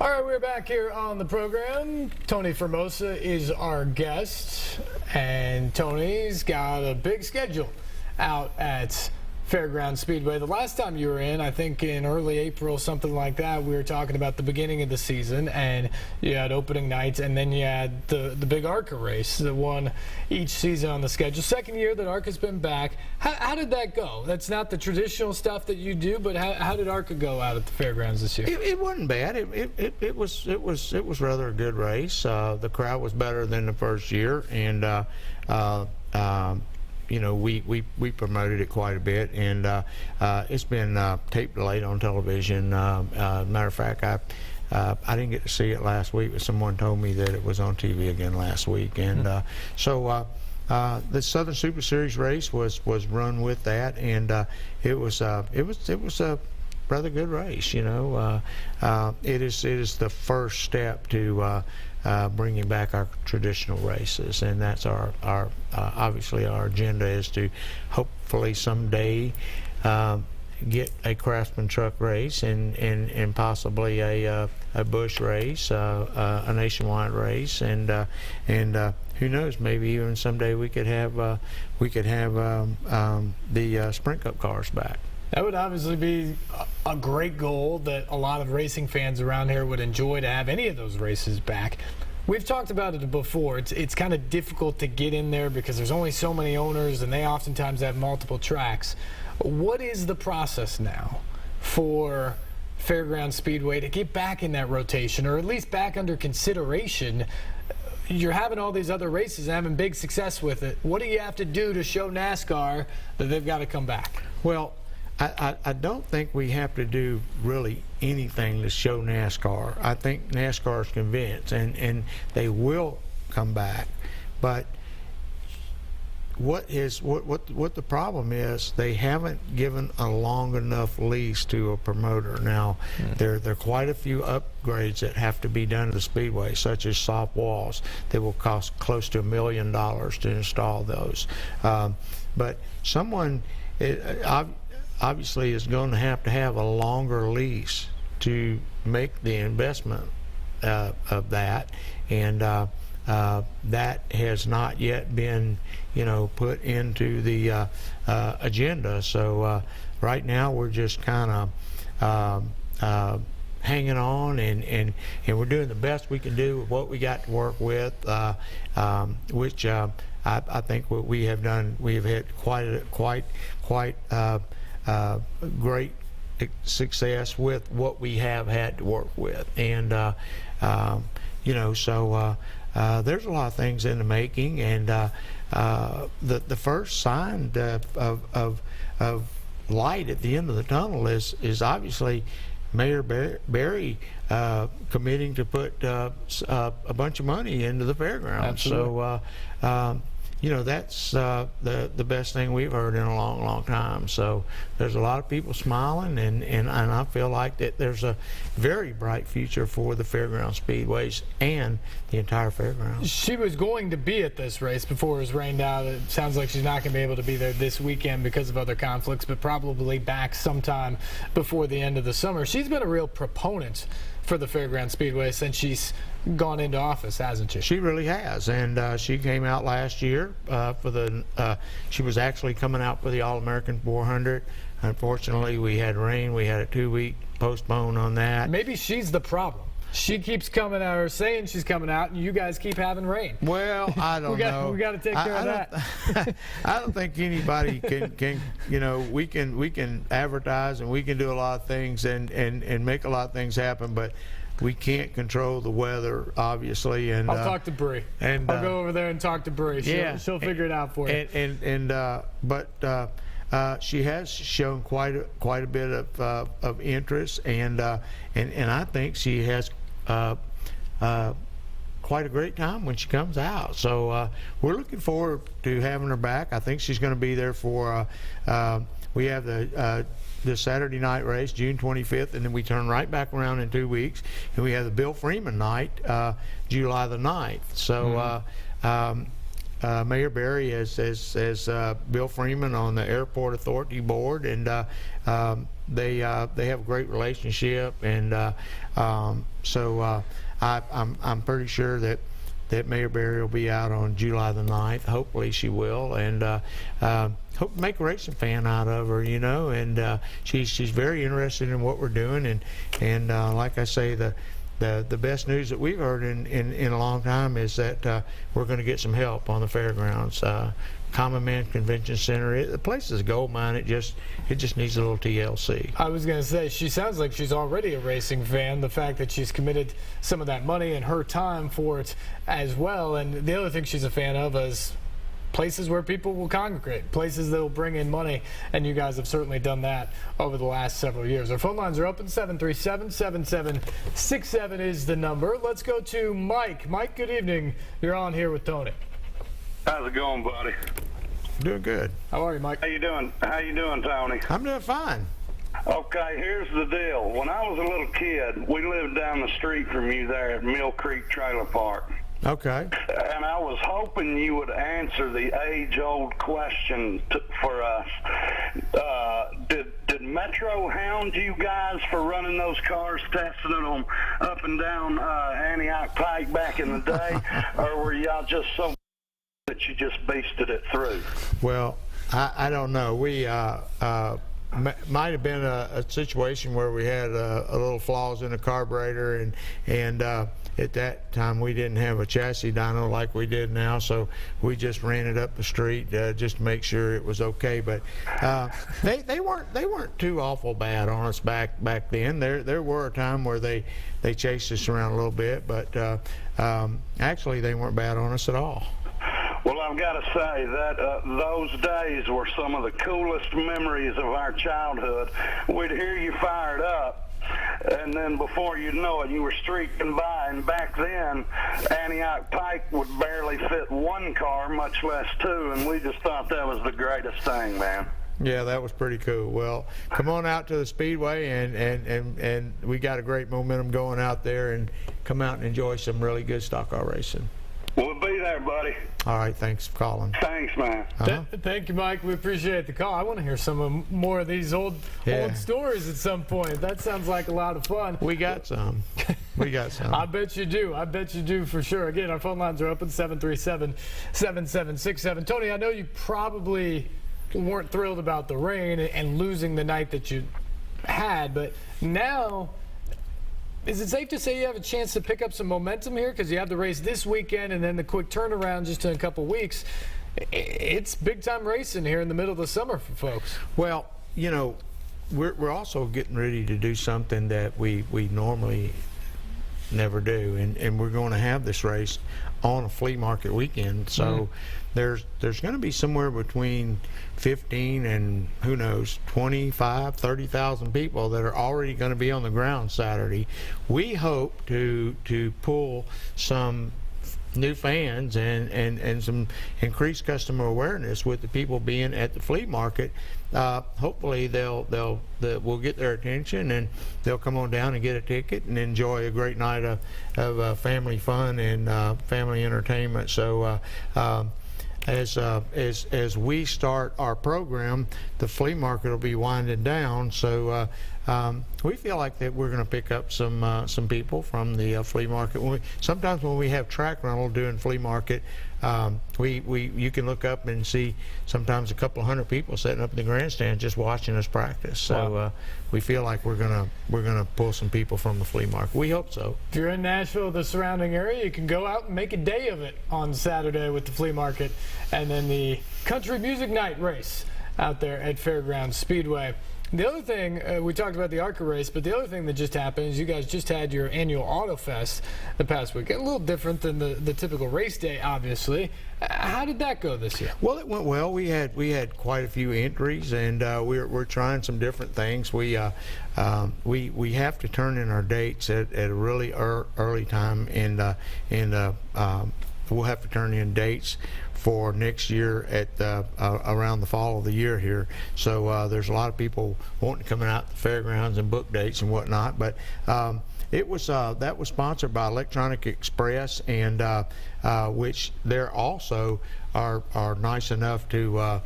All right, we're back here on the program. Tony Formosa is our guest, and Tony's got a big schedule out at Fairground Speedway. The last time you were in, I think in early April, something like that, we were talking about the beginning of the season, and you had opening nights, and then you had the big ARCA race, the one each season on the schedule. Second year that ARCA's been back. How did that go? That's not the traditional stuff that you do, but how did ARCA go out at the fairgrounds this year? It wasn't bad. It was rather a good race. The crowd was better than the first year, and you know, we promoted it quite a bit, and it's been tape delayed on television. Matter of fact, I didn't get to see it last week, but someone told me that it was on TV again last week, and so the Southern Super Series race was run with that, and it was a rather good race. You know, it is the first step to bringing back our traditional races, and that's our obviously our agenda is to hopefully someday get a Craftsman truck race and possibly a Busch race, a nationwide race, and who knows, maybe even someday we could have the Sprint Cup cars back. That would obviously be a great goal that a lot of racing fans around here would enjoy, to have any of those races back. We've talked about it before. It's kind of difficult to get in there because there's only so many owners, and they oftentimes have multiple tracks. What is the process now for Fairground Speedway to get back in that rotation, or at least back under consideration? You're having all these other races and having big success with it. What do you have to do to show NASCAR that they've got to come back? Well, I don't think we have to do really anything to show NASCAR. I think NASCAR is convinced, and they will come back. But what the problem is, they haven't given a long enough lease to a promoter. Now, there are quite a few upgrades that have to be done to the speedway, such as soft walls. They will cost close to $1 million to install those. But someone obviously is going to have a longer lease to make the investment of that, and that has not yet been, you know, put into the agenda. So right now we're just kind of hanging on, and we're doing the best we can do with what we got to work with, which I think what we have done. We have had quite great success with what we have had to work with, and you know, so there's a lot of things in the making, and the first sign of light at the end of the tunnel is obviously Mayor Barry committing to put a bunch of money into the fairgrounds. Absolutely. So you know, that's the best thing we've heard in a long time. So there's a lot of people smiling, and I feel like that there's a very bright future for the fairground speedways and the entire fairgrounds. She was going to be at this race before it was rained out. It sounds like she's not going to be able to be there this weekend because of other conflicts, but probably back sometime before the end of the summer. She's been a real proponent for the Fairground Speedway since she's gone into office, hasn't she? She really has, and she came out last year for the. She was actually coming out for the All-American 400. Unfortunately, we had rain. We had a 2-week postpone on that. Maybe she's the problem. She keeps coming out, or saying she's coming out, and you guys keep having rain. Well, I don't know. We got to take care of that. I don't think anybody can. You know, we can advertise, and we can do a lot of things, and make a lot of things happen, but we can't control the weather, obviously. And I'll talk to Bree. And I'll go over there and talk to Bree. She'll figure it out for you. But she has shown quite a bit of interest, and I think she has quite a great time when she comes out. So we're looking forward to having her back. I think she's going to be there for. We have the Saturday night race, June 25th, and then we turn right back around in 2 weeks, and we have the Bill Freeman night, July the 9th. So. Mayor Barry has Bill Freeman on the Airport Authority Board, and they have a great relationship, and so I'm pretty sure that Mayor Berry will be out on July the 9th. Hopefully she will, and hope to make a racing fan out of her, you know. And she's very interested in what we're doing, and like I say, the best news that we've heard in a long time is that we're going to get some help on the fairgrounds. Common Man Convention Center. The place is a gold mine. It just needs a little TLC. I was going to say, she sounds like she's already a racing fan. The fact that she's committed some of that money and her time for it as well. And the other thing she's a fan of is places where people will congregate, places that will bring in money, and you guys have certainly done that over the last several years. Our phone lines are open. 737-7767 is the number. Let's go to Mike. Mike, good evening. You're on here with Tony. How's it going, buddy? Doing good. How are you, Mike? How you doing, Tony? I'm doing fine. Okay, here's the deal. When I was a little kid, we lived down the street from you there at Mill Creek Trailer Park. Okay. And I was hoping you would answer the age-old question for us. Did Metro hound you guys for running those cars, testing them up and down Antioch Pike back in the day? Or were y'all just so that you just beasted it through? Well, I don't know. We might have been a situation where we had a little flaws in the carburetor, and at that time we didn't have a chassis dyno like we did now, so we just ran it up the street just to make sure it was okay. But they weren't too awful bad on us back then. There were a time where they chased us around a little bit, but actually they weren't bad on us at all. Well, I've got to say that those days were some of the coolest memories of our childhood. We'd hear you fired up, and then before you know it, you were streaking by. And back then, Antioch Pike would barely fit one car, much less two, and we just thought that was the greatest thing, man. Yeah, that was pretty cool. Well, come on out to the Speedway, and we got a great momentum going out there, and come out and enjoy some really good stock car racing. We'll be there, buddy. All right, thanks for calling. Thanks, man. Thank you, Mike. We appreciate the call. I want to hear more of these old stories at some point. That sounds like a lot of fun. We got some. I bet you do. I bet you do for sure. Again, our phone lines are open, 737-7767. Tony, I know you probably weren't thrilled about the rain and losing the night that you had, but now, is it safe to say you have a chance to pick up some momentum here? Because you have the race this weekend and then the quick turnaround just in a couple weeks. It's big-time racing here in the middle of the summer for folks. Well, you know, we're also getting ready to do something that we normally never do, and we're going to have this race on a flea market weekend. So there's going to be somewhere between 15 and, who knows, 25, 30,000 people that are already going to be on the ground Saturday. We hope to pull some new fans and some increased customer awareness with the people being at the flea market. Hopefully we'll get their attention, and they'll come on down and get a ticket and enjoy a great night of family fun and family entertainment. So as we start our program, the flea market will be winding down. So we feel like that we're going to pick up some people from the flea market. Sometimes when we have track rental doing flea market, you can look up and see sometimes a couple hundred people sitting up in the grandstand just watching us practice. So we feel like we're gonna pull some people from the flea market. We hope so. If you're in Nashville, the surrounding area, you can go out and make a day of it on Saturday with the flea market, and then the country music night race out there at Fairgrounds Speedway. The other thing, we talked about the ARCA race, but the other thing that just happened is you guys just had your annual Auto Fest the past weekend. A little different than the typical race day, obviously. How did that go this year? Well, it went well. We had quite a few entries, and we're trying some different things. We have to turn in our dates at a really early time, and we'll have to turn in dates for next year at around the fall of the year here. So there's a lot of people wanting to come out to the fairgrounds and book dates and whatnot. But that was sponsored by Electronic Express, and which they're also are nice enough to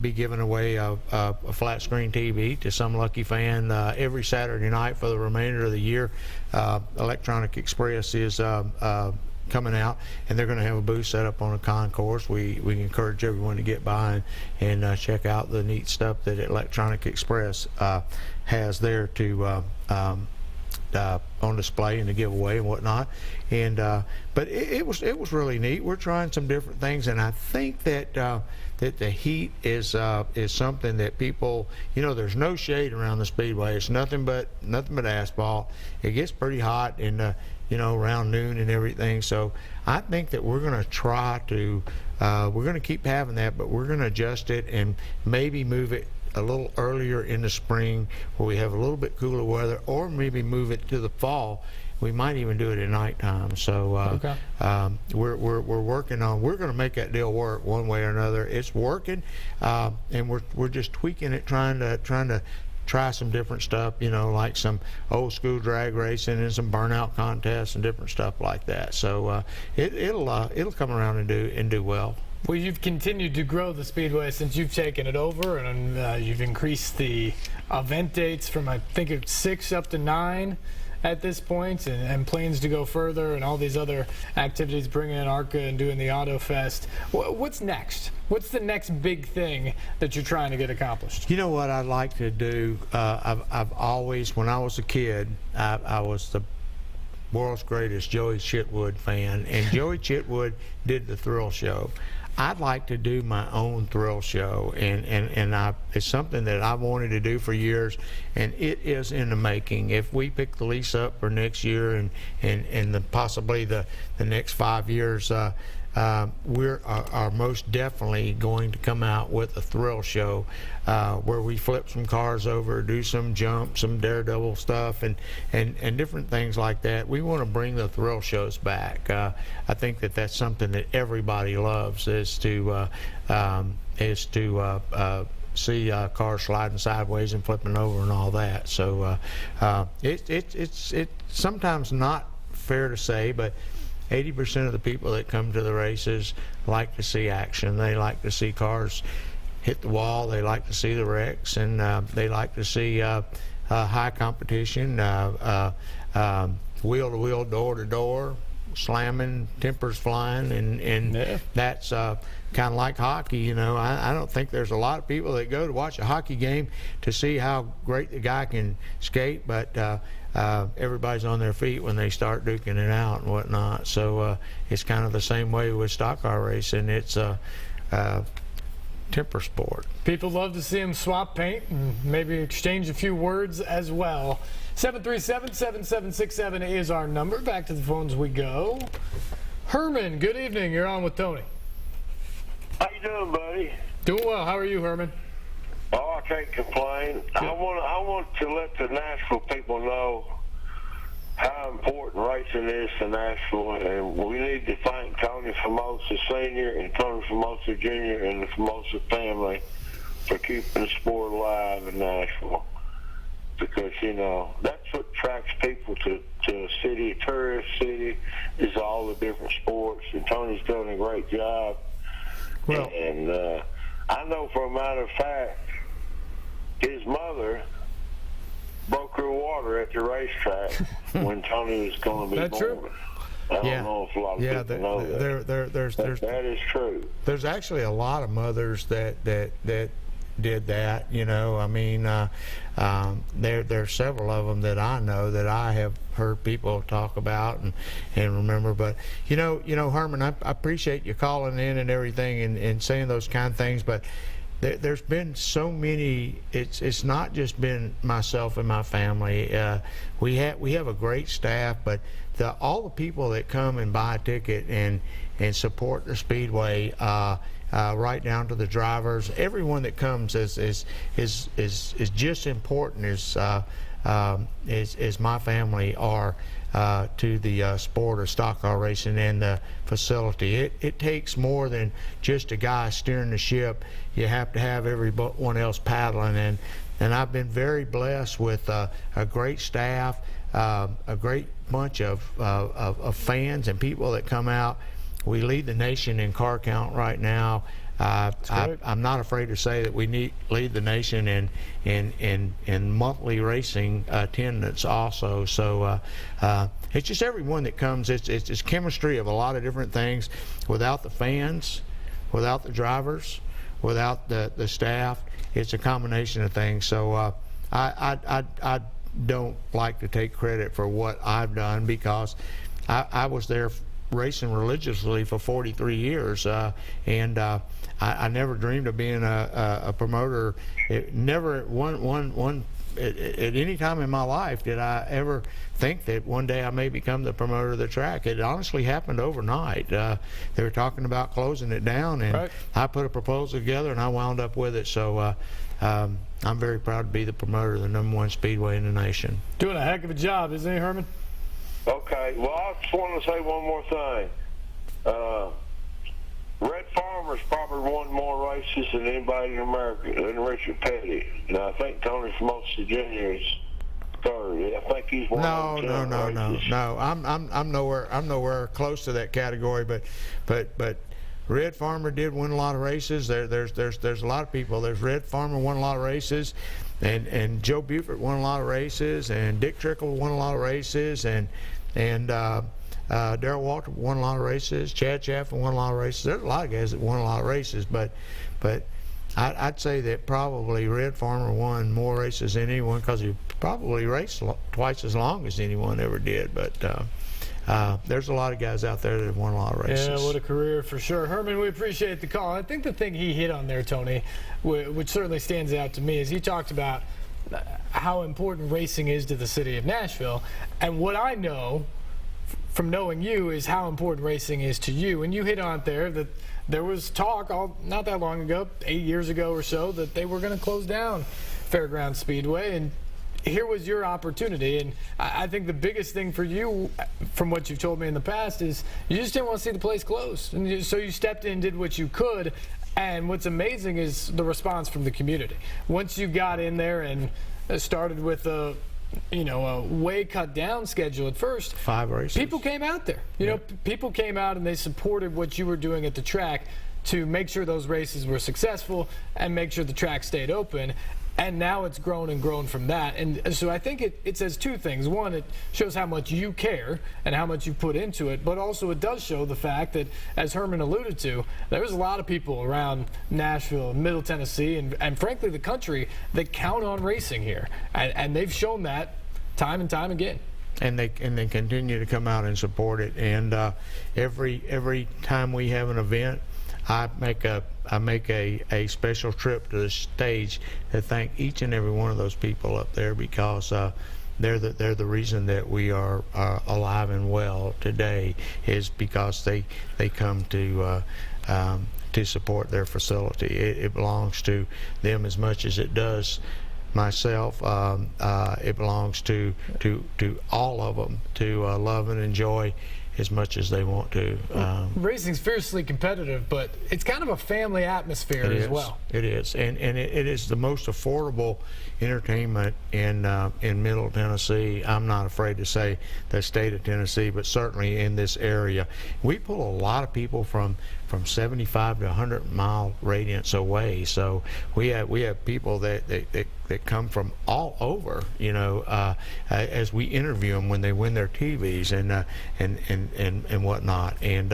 be giving away a flat screen TV to some lucky fan every Saturday night for the remainder of the year. Electronic Express is coming out, and they're going to have a booth set up on a concourse. We encourage everyone to get by and check out the neat stuff that Electronic Express has there to on display and to give away and whatnot. And but it was really neat. We're trying some different things, and I think that that the heat is something that people, you know, there's no shade around the speedway. It's nothing but asphalt. It gets pretty hot in you know, around noon and everything. So I think that we're going to try to we're going to keep having that, but we're going to adjust it and maybe move it a little earlier in the spring where we have a little bit cooler weather, or maybe move it to the fall. We might even do it at nighttime. So Okay. We're working on. We're going to make that deal work one way or another. It's working, and we're just tweaking it, trying to try some different stuff. You know, like some old school drag racing and some burnout contests and different stuff like that. So it'll come around and do well. Well, you've continued to grow the Speedway since you've taken it over, and you've increased the event dates from, I think it's 6 up to 9 at this point, and plans to go further, and all these other activities, bringing in ARCA and doing the Auto Fest. What's next? What's the next big thing that you're trying to get accomplished? You know what I'd like to do? I've always, when I was a kid, I was the world's greatest Joey Chitwood fan, and Joey Chitwood did the thrill show. I'd like to do my own thrill show, and it's something that I've wanted to do for years, and it is in the making. If we pick the lease up for next year and possibly the next 5 years, we're most definitely going to come out with a thrill show where we flip some cars over, do some jumps, some daredevil stuff, and different things like that. We want to bring the thrill shows back. I think that that's something that everybody loves, is to see cars sliding sideways and flipping over and all that. So it's sometimes not fair to say, but 80% of the people that come to the races like to see action. They like to see cars hit the wall. They like to see the wrecks, and they like to see high competition, wheel to wheel, door to door, slamming, tempers flying, and Yeah. That's kind of like hockey. You know, I don't think there's a lot of people that go to watch a hockey game to see how great the guy can skate, but everybody's on their feet when they start duking it out and whatnot. So it's kind of the same way with stock car racing. It's a temper sport. People love to see them swap paint and maybe exchange a few words as well. 737-7767 is our number. Back to the phones we go. Herman, good evening. You're on with Tony. How you doing, buddy? Doing well. How are you, Herman? Oh, I can't complain. I want to let the Nashville people know how important racing is to Nashville, and we need to thank Tony Formosa Sr. and Tony Formosa Jr. and the Formosa family for keeping the sport alive in Nashville. Because, you know, that's what attracts people to a city, a tourist city, is all the different sports, and Tony's doing a great job. Well, And I know for a matter of fact, his mother broke her water at the racetrack when Tony was going to be That's born. true. I don't know if a lot of people know that. That is true. There's actually a lot of mothers that did that. You know, I mean, there's several of them that I know that I have heard people talk about and remember. But you know, Herman, I appreciate you calling in and everything and saying those kind of things. But there's been so many. It's not just been myself and my family. We have a great staff, but all the people that come and buy a ticket and support the Speedway, right down to the drivers, everyone that comes is just important as my family are to the sport of stock car racing and the facility. It takes more than just a guy steering the ship. You have to have everyone else paddling, and I've been very blessed with a great staff, a great bunch of fans and people that come out. We lead the nation in car count right now. I'm not afraid to say that we lead the nation in monthly racing attendance also. So it's just everyone that comes. It's chemistry of a lot of different things. Without the fans, without the drivers, without the staff, it's a combination of things. So I don't like to take credit for what I've done, because I was there racing religiously for 43 years, and I never dreamed of being a promoter. Never at any time in my life did I ever think that one day I may become the promoter of the track. It honestly happened overnight. They were talking about closing it down, and right. I put a proposal together, and I wound up with it. So I'm very proud to be the promoter of the #1 speedway in the nation. Doing a heck of a job, isn't he, Herman? Okay, well, I just want to say one more thing. Red Farmer's probably won more races than anybody in America, than Richard Petty. Now, I think Tony Formosa Jr. is third. I think he's won No. I'm nowhere close to that category. But Red Farmer did win a lot of races. There's a lot of people. There's Red Farmer won a lot of races, and Joe Buford won a lot of races, and Dick Trickle won a lot of races, and Darrell Walter won a lot of races. Chad Chaffin won a lot of races. There's a lot of guys that won a lot of races, but I'd say that probably Red Farmer won more races than anyone, because he probably raced twice as long as anyone ever did. But there's a lot of guys out there that have won a lot of races. Yeah, what a career for sure. Herman, we appreciate the call. I think the thing he hit on there, Tony, which certainly stands out to me, is he talked about how important racing is to the city of Nashville. And what I know from knowing you is how important racing is to you. And you hit on it there that there was talk not that long ago, 8 years ago or so, that they were going to close down Fairgrounds Speedway, and here was your opportunity. And I think the biggest thing for you, from what you've told me in the past, is you just didn't want to see the place closed. And so you stepped in and did what you could. And what's amazing is the response from the community. Once you got in there and started with a way cut down schedule at first, 5 races. People came out there. People came out and they supported what you were doing at the track to make sure those races were successful and make sure the track stayed open. And now it's grown and grown from that. And so I think it says two things. One, it shows how much you care and how much you put into it, but also it does show the fact that, as Herman alluded to, there's a lot of people around Nashville, Middle Tennessee, and frankly the country that count on racing here. And they've shown that time and time again. And they continue to come out and support it. And every time we have an event, I make a special trip to the stage to thank each and every one of those people up there, because they're the reason that we are alive and well today, is because they come to support their facility. It belongs to them as much as it does myself. It belongs to all of them to love and enjoy as much as they want to. Racing's fiercely competitive, but it's kind of a family atmosphere as well. It is, and it is the most affordable entertainment in Middle Tennessee. I'm not afraid to say the state of Tennessee, but certainly in this area. We pull a lot of people from 75 to 100 mile radius away. So we have people that come from all over, as we interview them when they win their TVs and whatnot, and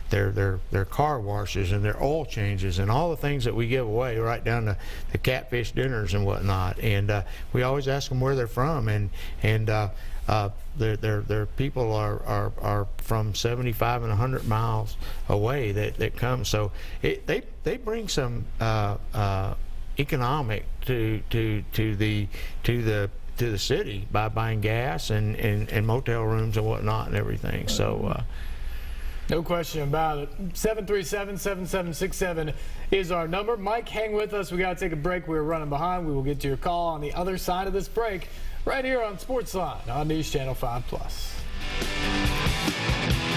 their car washes and their oil changes and all the things that we give away, right down to the catfish dinners and whatnot. And we always ask them where they're from, and their people are from 75 and 100 miles away that come. So they bring some economic to the city by buying gas and motel rooms and whatnot and everything. So no question about it. 737-7767 is our number. Mike, hang with us. We got to take a break. We're running behind. We will get to your call on the other side of this break, right here on SportsLine on News Channel 5+.